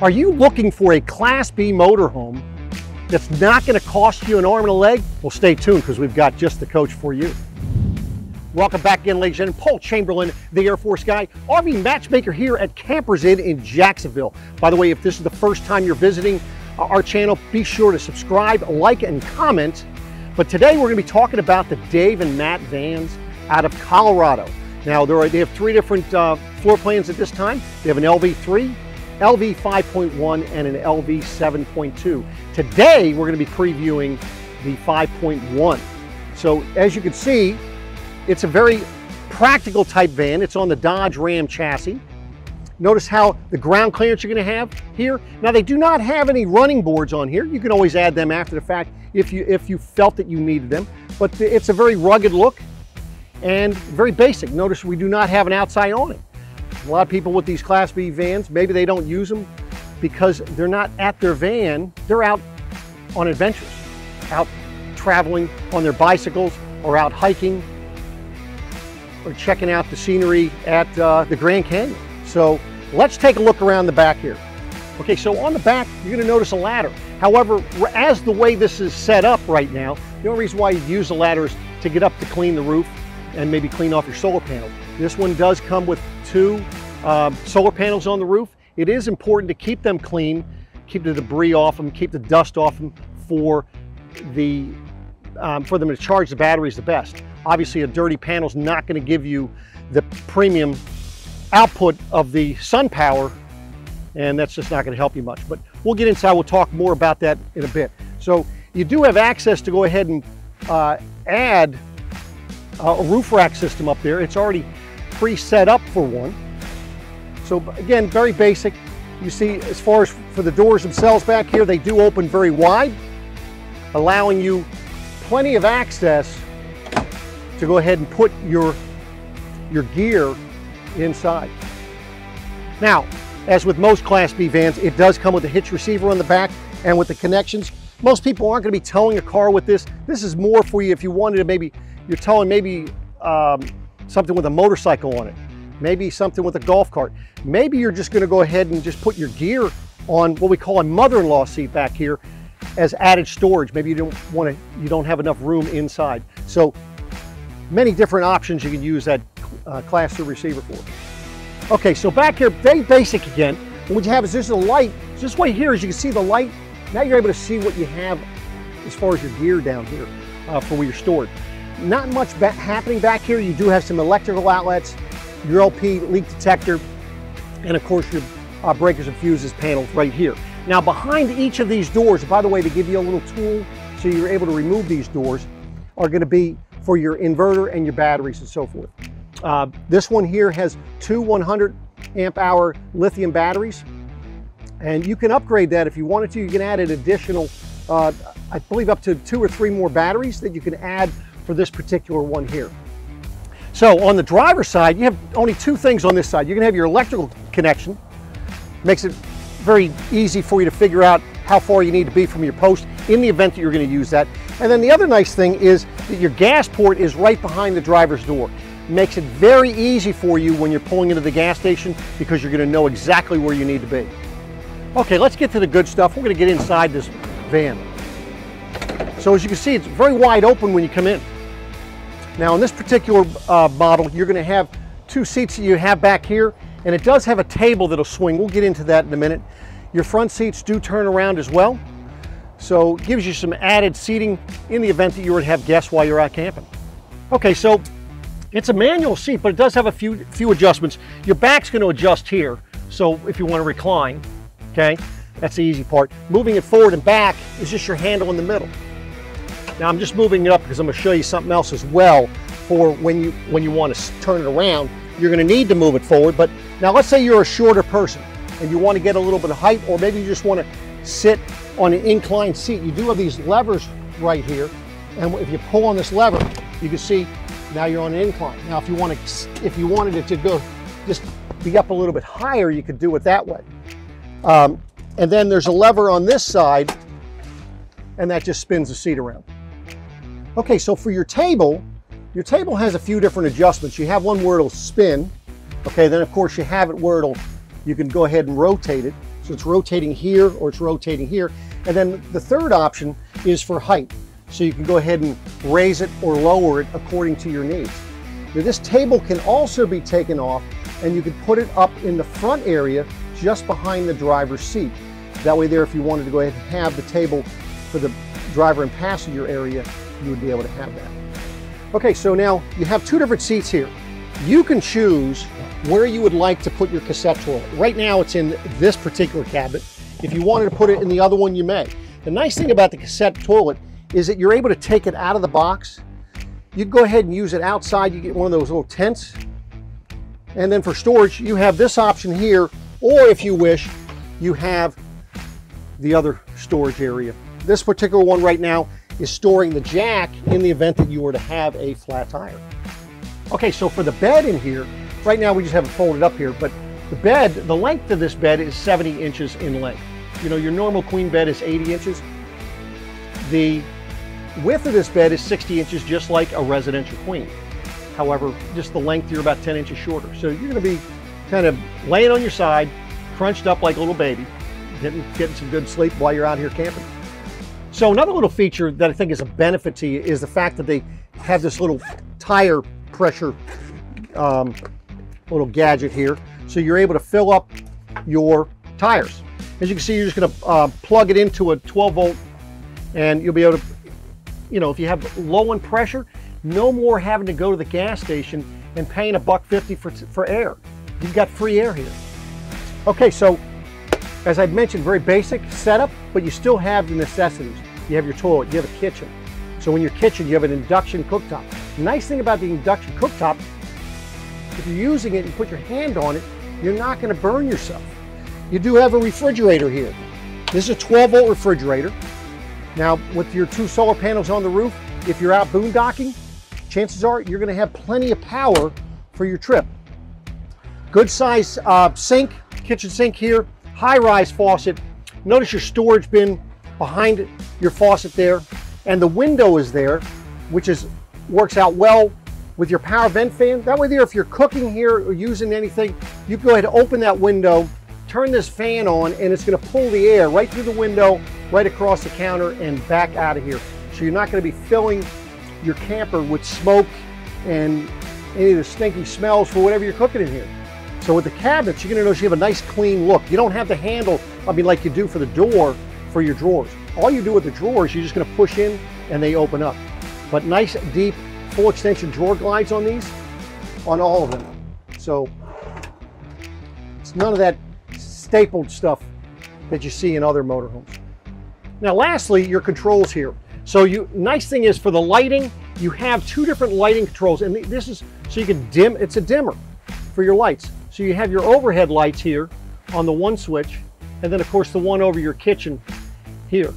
Are you looking for a Class B motorhome that's not going to cost you an arm and a leg? Well, stay tuned because we've got just the coach for you. Welcome back again, ladies and gentlemen. Paul Chamberlain, the Air Force guy, RV matchmaker here at Campers Inn in Jacksonville. By the way, if this is the first time you're visiting our channel, be sure to subscribe, like, and comment. But today we're going to be talking about the Dave and Matt vans out of Colorado. Now, they have three different floor plans at this time. They have an LV3, LV 5.1, and an LV 7.2. Today, we're going to be previewing the 5.1. So, as you can see, it's a very practical type van. It's on the Dodge Ram chassis. Notice how the ground clearance you're going to have here. Now, they do not have any running boards on here. You can always add them after the fact if you felt that you needed them. But it's a very rugged look and very basic. Notice we do not have an outside awning. A lot of people with these Class B vans, maybe they don't use them because they're not at their van. They're out on adventures, out traveling on their bicycles or out hiking or checking out the scenery at the Grand Canyon. So let's take a look around the back here. Okay, so on the back, you're going to notice a ladder. However, as the way this is set up right now, the only reason why you use a ladder is to get up to clean the roof and maybe clean off your solar panels. This one does come with two solar panels on the roof. It is important to keep them clean, keep the debris off them, keep the dust off them for them to charge the batteries the best. Obviously, a dirty panel is not going to give you the premium output of the sun power, and that's just not going to help you much. But we'll get inside. We'll talk more about that in a bit. So you do have access to go ahead and add a roof rack system up there. It's already pre-set up for one. So again, very basic. You see, as far as for the doors themselves back here, they do open very wide, allowing you plenty of access to go ahead and put your gear inside. Now, as with most Class B vans, it does come with a hitch receiver on the back and with the connections. Most people aren't going to be towing a car with this. This is more for you if you wanted to maybe, you're towing maybe something with a motorcycle on it, maybe something with a golf cart. Maybe you're just going to go ahead and just put your gear on what we call a mother-in-law seat back here as added storage. Maybe you don't have enough room inside. So many different options you can use that Class 2 receiver for. Okay, so back here, very basic again. And what you have is there's a light. Just right here, as you can see the light, now you're able to see what you have as far as your gear down here for where you're stored. Not much happening back here. You do have some electrical outlets, your LP leak detector, and of course your breakers and fuses panels right here. Now behind each of these doors, by the way, to give you a little tool so you're able to remove these doors, are going to be for your inverter and your batteries and so forth. This one here has two 100 amp hour lithium batteries, and you can upgrade that if you wanted to. You can add an additional, I believe up to 2 or 3 more batteries that you can add for this particular one here. So on the driver's side, you have only 2 things on this side. You can have your electrical connection, makes it very easy for you to figure out how far you need to be from your post in the event that you're going to use that. And then the other nice thing is that your gas port is right behind the driver's door. It makes it very easy for you when you're pulling into the gas station because you're going to know exactly where you need to be. Okay, let's get to the good stuff. We're going to get inside this van. So as you can see, it's very wide open when you come in. Now in this particular model, you're going to have 2 seats that you have back here, and it does have a table that'll swing. We'll get into that in a minute. Your front seats do turn around as well, so it gives you some added seating in the event that you were to have guests while you're out camping. Okay, so it's a manual seat, but it does have a few adjustments. Your back's going to adjust here, so if you want to recline, okay, that's the easy part. Moving it forward and back is just your handle in the middle. Now I'm just moving it up because I'm going to show you something else as well for when you want to turn it around. You're going to need to move it forward, but now let's say you're a shorter person and you want to get a little bit of height, or maybe you just want to sit on an inclined seat. You do have these levers right here, and if you pull on this lever, you can see now you're on an incline. Now if you wanted it to go just be up a little bit higher, you could do it that way. And then there's a lever on this side, and that just spins the seat around. Okay, so for your table has a few different adjustments. You have one where it'll spin. Okay, then of course you have it where you can go ahead and rotate it. So it's rotating here or it's rotating here. And then the third option is for height. So you can go ahead and raise it or lower it according to your needs. Now, this table can also be taken off and you can put it up in the front area just behind the driver's seat. That way there, if you wanted to go ahead and have the table for the driver and passenger area, you would be able to have that. Okay, so now you have two different seats here. You can choose where you would like to put your cassette toilet. Right now it's in this particular cabinet. If you wanted to put it in the other one, you may. The nice thing about the cassette toilet is that you're able to take it out of the box. You can go ahead and use it outside. You get one of those little tents. And then for storage, you have this option here, or if you wish, you have the other storage area. This particular one right now is storing the jack in the event that you were to have a flat tire. Okay, so for the bed in here, right now we just have it folded up here, but the bed, the length of this bed is 70 inches in length. You know, your normal queen bed is 80 inches. The width of this bed is 60 inches, just like a residential queen. However, just the length, you're about 10 inches shorter. So you're gonna be kind of laying on your side, crunched up like a little baby, getting some good sleep while you're out here camping. So another little feature that I think is a benefit to you is the fact that they have this little tire pressure little gadget here. So you're able to fill up your tires. As you can see, you're just gonna plug it into a 12 volt and you'll be able to, you know, if you have low in pressure, no more having to go to the gas station and paying $1.50 for air. You've got free air here. Okay, so as I've mentioned, very basic setup, but you still have the necessities. You have your toilet, you have a kitchen. So in your kitchen, you have an induction cooktop. The nice thing about the induction cooktop, if you're using it and put your hand on it, you're not gonna burn yourself. You do have a refrigerator here. This is a 12 volt refrigerator. Now, with your 2 solar panels on the roof, if you're out boondocking, chances are you're gonna have plenty of power for your trip. Good size sink, kitchen sink here, high-rise faucet. Notice your storage bin behind your faucet there, and the window is there, which works out well with your power vent fan. That way there, if you're cooking here or using anything, you can go ahead and open that window, turn this fan on, and it's gonna pull the air right through the window, right across the counter and back out of here. So you're not gonna be filling your camper with smoke and any of the stinky smells for whatever you're cooking in here. So with the cabinets, you're gonna notice you have a nice clean look. You don't have the handle, I mean, like you do for the door for your drawers. All you do with the drawers, you're just gonna push in and they open up. But nice, deep, full extension drawer glides on these, on all of them. So it's none of that stapled stuff that you see in other motorhomes. Now lastly, your controls here. So nice thing is for the lighting, you have 2 different lighting controls, and this is so you can dim, it's a dimmer for your lights. So you have your overhead lights here on the one switch, and then of course the one over your kitchen here.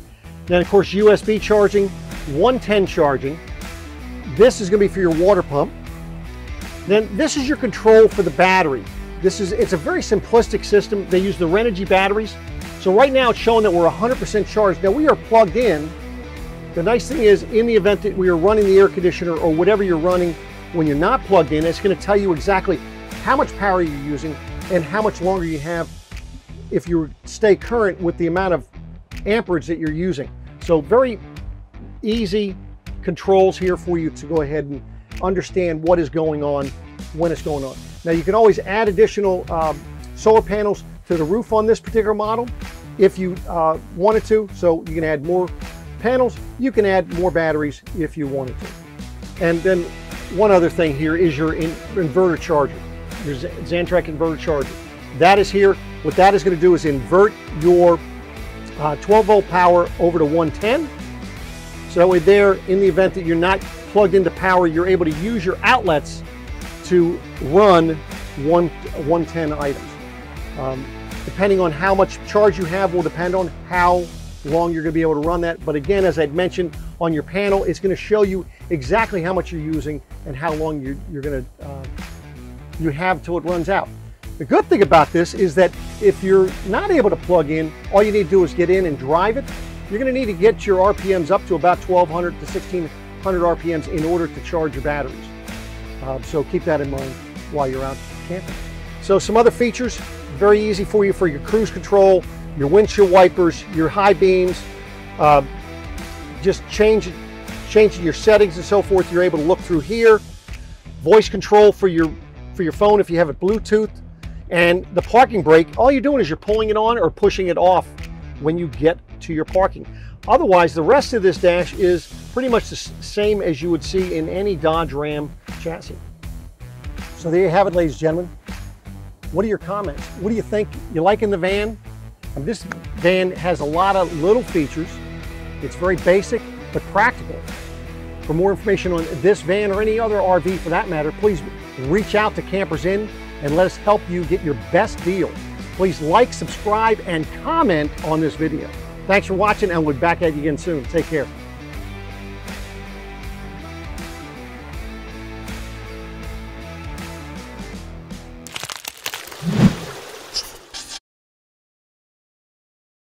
Then of course USB charging, 110 charging. This is going to be for your water pump. Then this is your control for the battery. It's a very simplistic system. They use the Renogy batteries. So right now it's showing that we're 100% charged. Now we are plugged in. The nice thing is, in the event that we are running the air conditioner or whatever you're running when you're not plugged in, it's going to tell you exactly how much power you're using and how much longer you have if you stay current with the amount of amperage that you're using. So very easy controls here for you to go ahead and understand what is going on when it's going on. Now you can always add additional solar panels to the roof on this particular model if you wanted to. So you can add more panels, you can add more batteries if you wanted to. And then one other thing here is your inverter charger, your Xantrak inverter charger. That is here. What that is going to do is invert your 12 volt power over to 110. So that way there, in the event that you're not plugged into power, you're able to use your outlets to run 110 items. Depending on how much charge you have will depend on how long you're going to be able to run that. But again, as I'd mentioned, on your panel, it's going to show you exactly how much you're using and how long you have till it runs out. The good thing about this is that if you're not able to plug in, all you need to do is get in and drive it. You're going to need to get your RPMs up to about 1200 to 1600 RPMs in order to charge your batteries. So keep that in mind while you're out camping. So some other features, very easy for you for your cruise control. your windshield wipers, your high beams, just changing your settings and so forth. You're able to look through here. Voice control for your phone if you have it Bluetooth. And the parking brake, all you're doing is you're pulling it on or pushing it off when you get to your parking. Otherwise, the rest of this dash is pretty much the same as you would see in any Dodge Ram chassis. So there you have it, ladies and gentlemen. What are your comments? What do you think? You liking the van? And this van has a lot of little features. It's very basic, but practical. For more information on this van or any other RV for that matter, please reach out to Campers Inn and let us help you get your best deal. Please like, subscribe, and comment on this video. Thanks for watching, and we'll be back at you again soon. Take care.